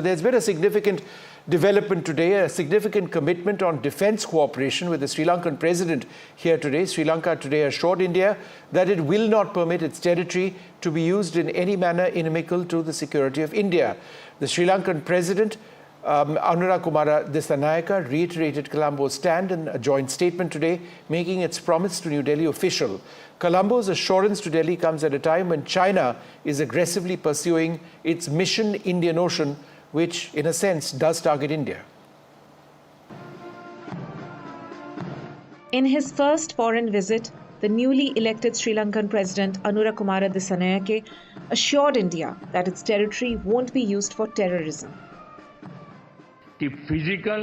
There's been a significant development today, a significant commitment on defense cooperation with the Sri Lankan president here today. Sri Lanka today assured India that it will not permit its territory to be used in any manner inimical to the security of India. The Sri Lankan president, Anura Kumara Dissanayake, reiterated Colombo's stand in a joint statement today, making its promise to New Delhi official. Colombo's assurance to Delhi comes at a time when China is aggressively pursuing its Mission Indian Ocean, which in a sense does target India. In his first foreign visit, the newly elected Sri Lankan President Anura Kumara Dissanayake assured India that its territory won't be used for terrorism. कि physical,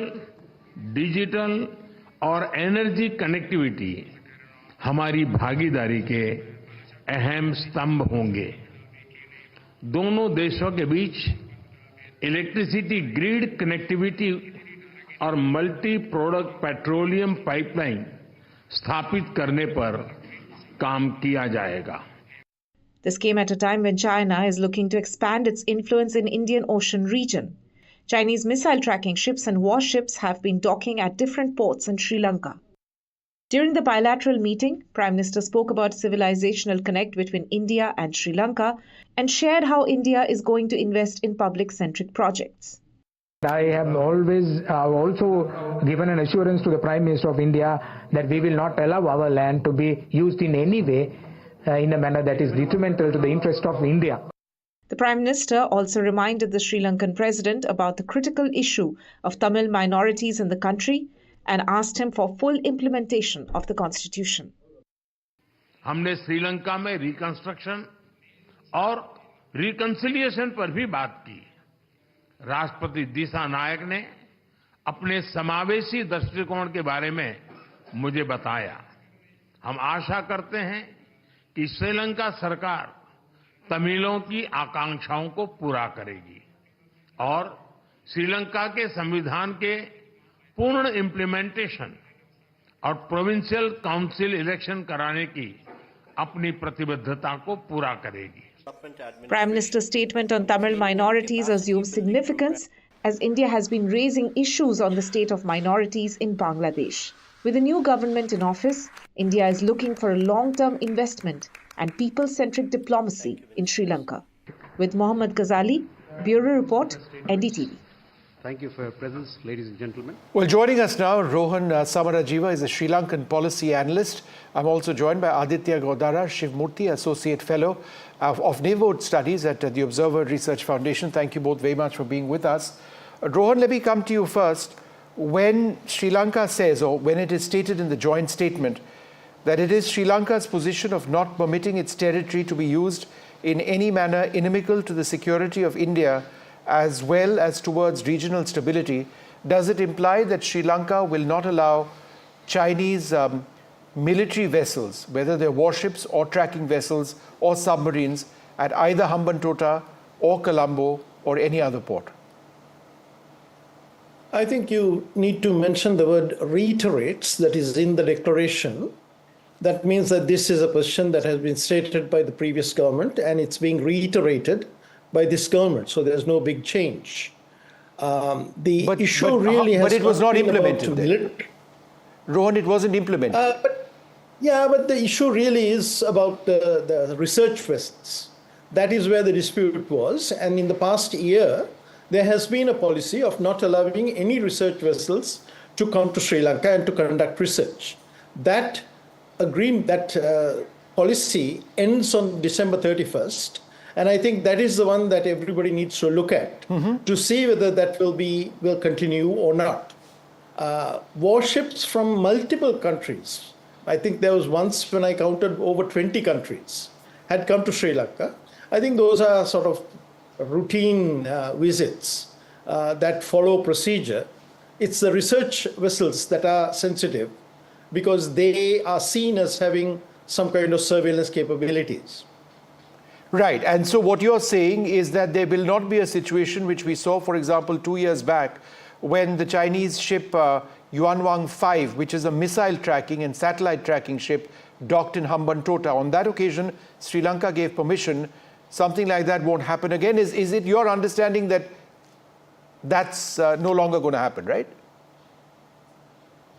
digital और energy connectivity हमारी भागीदारी के अहम स्तंभ होंगे। दोनों देशों के बीच इलेक्ट्रिसिटी ग्रिड कनेक्टिविटी और मल्टी प्रोडक्ट पेट्रोलियम पाइपलाइन स्थापित करने पर काम किया जाएगा। This came at a time when China is looking to expand its influence in Indian Ocean region. Chinese missile tracking ships and warships have been docking at different ports in Sri Lanka. During the bilateral meeting, Prime Minister spoke about civilizational connect between India and Sri Lanka and shared how India is going to invest in public-centric projects. I have always also given an assurance to the Prime Minister of India that we will not allow our land to be used in any way in a manner that is detrimental to the interest of India. The Prime Minister also reminded the Sri Lankan President about the critical issue of Tamil minorities in the country and asked him for full implementation of the Constitution. हमने श्रीलंका में reconstruction और reconciliation पर भी बात की। राष्ट्रपति दिसानायक ने अपने समावेशी दृष्टिकोण के बारे में मुझे बताया। हम आशा करते हैं कि श्रीलंका सरकार तमिलों की आकांक्षाओं को पूरा करेगी और श्रीलंका के संविधान के पूर्ण इम्प्लीमेंटेशन और प्रोविंशियल काउंसिल इलेक्शन कराने की अपनी प्रतिबद्धता को पूरा करेगी। Prime Minister's statement on Tamil minorities assumes significance as India has been raising issues on the state of minorities in Bangladesh. With the new government in office, India is looking for a long-term investment and people-centric diplomacy in Sri Lanka. With Mohammad Ghazali, Bureau Report, NDTV. Thank you for your presence, ladies and gentlemen. Well, joining us now, Rohan Samarajiva is a Sri Lankan policy analyst. I'm also joined by Aditya Godara Shivmurthy, Associate Fellow of Neighborhood Studies at the Observer Research Foundation. Thank you both very much for being with us. Rohan, let me come to you first. When Sri Lanka says, or when it is stated in the joint statement, that it is Sri Lanka's position of not permitting its territory to be used in any manner inimical to the security of India as well as towards regional stability, does it imply that Sri Lanka will not allow Chinese military vessels, whether they're warships or tracking vessels or submarines, at either Hambantota or Colombo or any other port? I think you need to mention the word reiterates that is in the declaration. That means that this is a position that has been stated by the previous government and it's being reiterated by this government. So there's no big change. But it was not implemented. Rohan, it wasn't implemented. But the issue really is about the research vessels. That is where the dispute was. And in the past year, there has been a policy of not allowing any research vessels to come to Sri Lanka and to conduct research. That policy ends on December 31st. And I think that is the one that everybody needs to look at to see whether that will continue or not. Warships from multiple countries, I think there was once when I counted over 20 countries, had come to Sri Lanka. I think those are sort of routine visits that follow procedure. It's the research vessels that are sensitive because they are seen as having some kind of surveillance capabilities. Right. And so what you're saying is that there will not be a situation which we saw, for example, 2 years back when the Chinese ship Yuanwang 5, which is a missile tracking and satellite tracking ship, docked in Hambantota. On that occasion, Sri Lanka gave permission. Something like that won't happen again. Is it your understanding that that's no longer going to happen, right?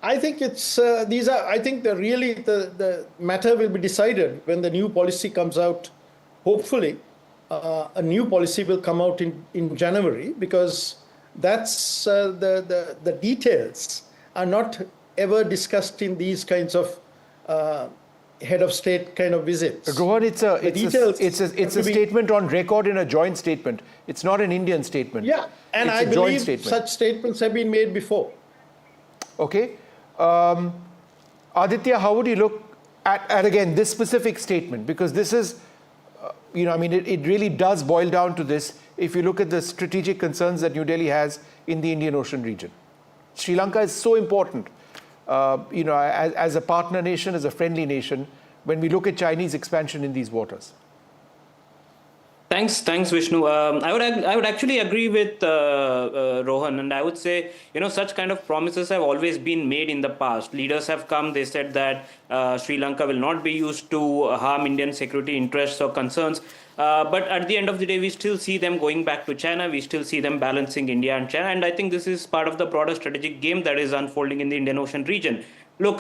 I think it's these are. I think the matter will be decided when the new policy comes out. Hopefully, a new policy will come out in January, because that's the details are not ever discussed in these kinds of head of state kind of visits. Rohan, it's a statement on record in a joint statement. It's not an Indian statement. Yeah, and I believe such statements have been made before. Okay. Aditya, how would you look at again, this specific statement? Because this is, it really does boil down to this if you look at the strategic concerns that New Delhi has in the Indian Ocean region. Sri Lanka is so important, as a partner nation, as a friendly nation, when we look at Chinese expansion in these waters. Thanks, Vishnu. I would actually agree with Rohan, and I would say, such kind of promises have always been made in the past. Leaders have come, they said that Sri Lanka will not be used to harm Indian security interests or concerns. But at the end of the day, we still see them going back to China. We still see them balancing India and China. And I think this is part of the broader strategic game that is unfolding in the Indian Ocean region. Look,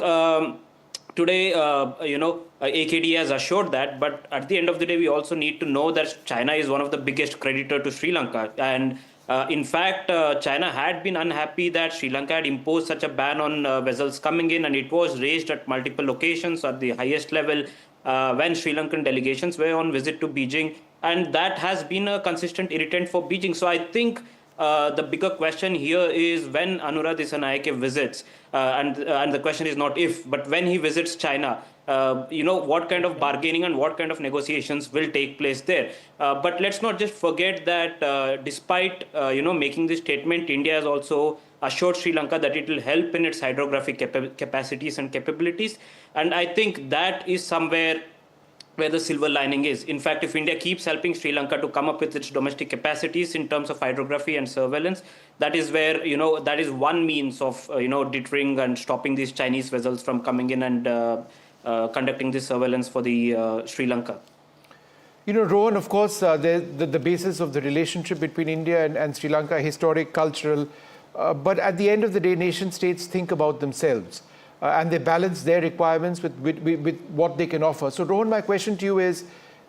today, AKD has assured that, but at the end of the day, we also need to know that China is one of the biggest creditor to Sri Lanka. And in fact, China had been unhappy that Sri Lanka had imposed such a ban on vessels coming in, and it was raised at multiple locations at the highest level when Sri Lankan delegations were on visit to Beijing. And that has been a consistent irritant for Beijing. So I think the bigger question here is when Anura Dissanayake visits, and the question is not if, but when he visits China, what kind of bargaining and what kind of negotiations will take place there. But let's not just forget that despite, making this statement, India has also assured Sri Lanka that it will help in its hydrographic capacities and capabilities. And I think that is somewhere where the silver lining is. In fact, if India keeps helping Sri Lanka to come up with its domestic capacities in terms of hydrography and surveillance, that is where, that is one means of, deterring and stopping these Chinese vessels from coming in and conducting this surveillance for the Sri Lanka. Rohan, of course, the basis of the relationship between India and Sri Lanka, historic, cultural, but at the end of the day, nation states think about themselves. And they balance their requirements with what they can offer. So, Rohan, my question to you is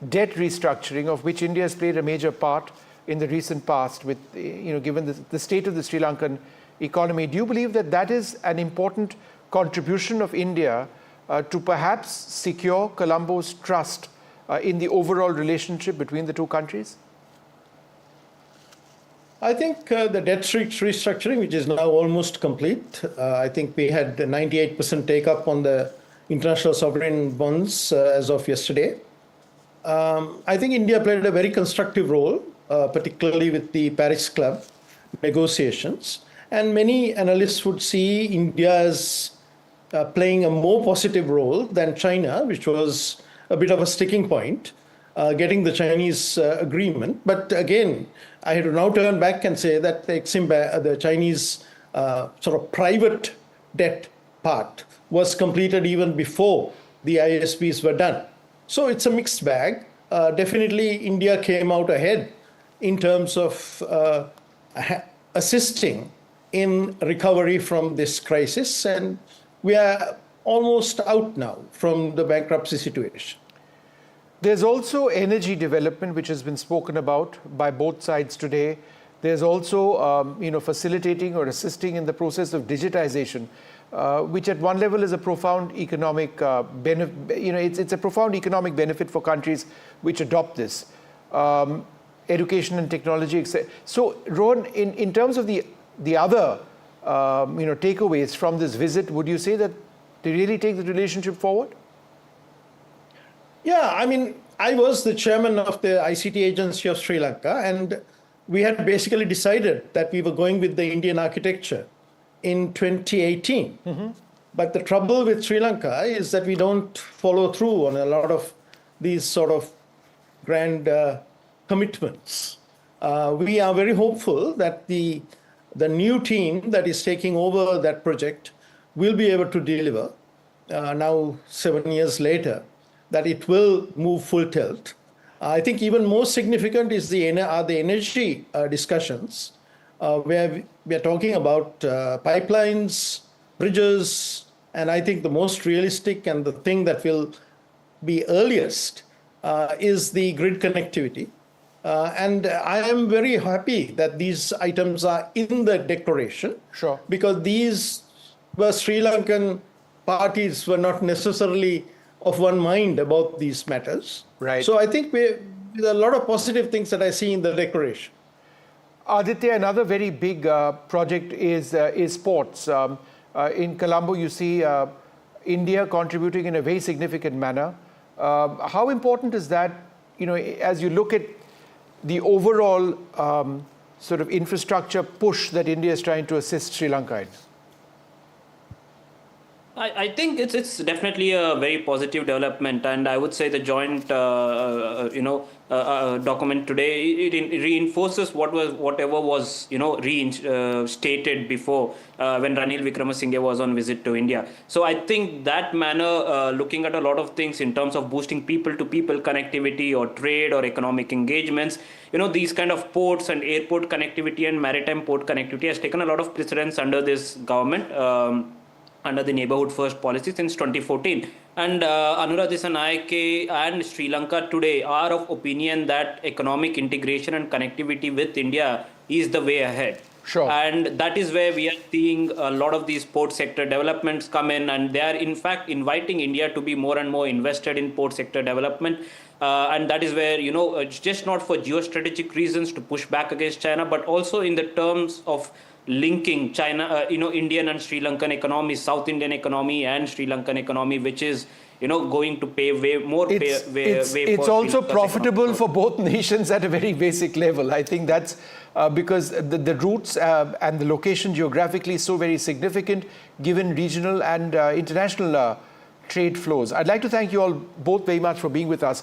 debt restructuring, of which India has played a major part in the recent past, with given the state of the Sri Lankan economy. Do you believe that that is an important contribution of India to perhaps secure Colombo's trust in the overall relationship between the two countries? I think the debt restructuring, which is now almost complete, I think we had 98% take-up on the international sovereign bonds as of yesterday. I think India played a very constructive role, particularly with the Paris Club negotiations. And many analysts would see India as playing a more positive role than China, which was a bit of a sticking point, getting the Chinese agreement. But again, I have to now turn back and say that the Chinese sort of private debt part was completed even before the ISPs were done. So it's a mixed bag. Definitely, India came out ahead in terms of assisting in recovery from this crisis. And we are almost out now from the bankruptcy situation. There's also energy development, which has been spoken about by both sides today. There's also, facilitating or assisting in the process of digitization, which at one level is a profound economic benefit. It's a profound economic benefit for countries which adopt this. Education and technology, etc. So, Rohan, in terms of the other, takeaways from this visit, would you say that they really take the relationship forward? Yeah, I mean, I was the chairman of the ICT Agency of Sri Lanka, and we had basically decided that we were going with the Indian architecture in 2018. Mm-hmm. But the trouble with Sri Lanka is that we don't follow through on a lot of these sort of grand commitments. We are very hopeful that the new team that is taking over that project will be able to deliver now 7 years later, that it will move full tilt. I think even more significant is the energy discussions, where we are talking about pipelines, bridges, and I think the most realistic and the thing that will be earliest is the grid connectivity. And I am very happy that these items are in the declaration. Sure. Because these were Sri Lankan parties were not necessarily of one mind about these matters. Right. So I think there are a lot of positive things that I see in the declaration. Aditya, another very big project is ports. In Colombo, you see India contributing in a very significant manner. How important is that, as you look at the overall sort of infrastructure push that India is trying to assist Sri Lanka in? I think it's definitely a very positive development, and I would say the joint document today it reinforces whatever was stated before when Ranil Wickremesinghe was on visit to India. So I think that manner, looking at a lot of things in terms of boosting people-to-people connectivity or trade or economic engagements, these kind of ports and airport connectivity and maritime port connectivity has taken a lot of precedence under this government. Under the Neighbourhood First policy since 2014. And Anura, Dissanayake and Sri Lanka today are of opinion that economic integration and connectivity with India is the way ahead. Sure. And that is where we are seeing a lot of these port sector developments come in, and they are in fact inviting India to be more and more invested in port sector development. And that is where, it's just not for geostrategic reasons to push back against China, but also in the terms of linking China, Indian and Sri Lankan economies, South Indian economy and Sri Lankan economy, which is, going to pave way more. It's also profitable for both nations at a very basic level. I think that's because the routes and the location geographically is so very significant given regional and international trade flows. I'd like to thank you all both very much for being with us.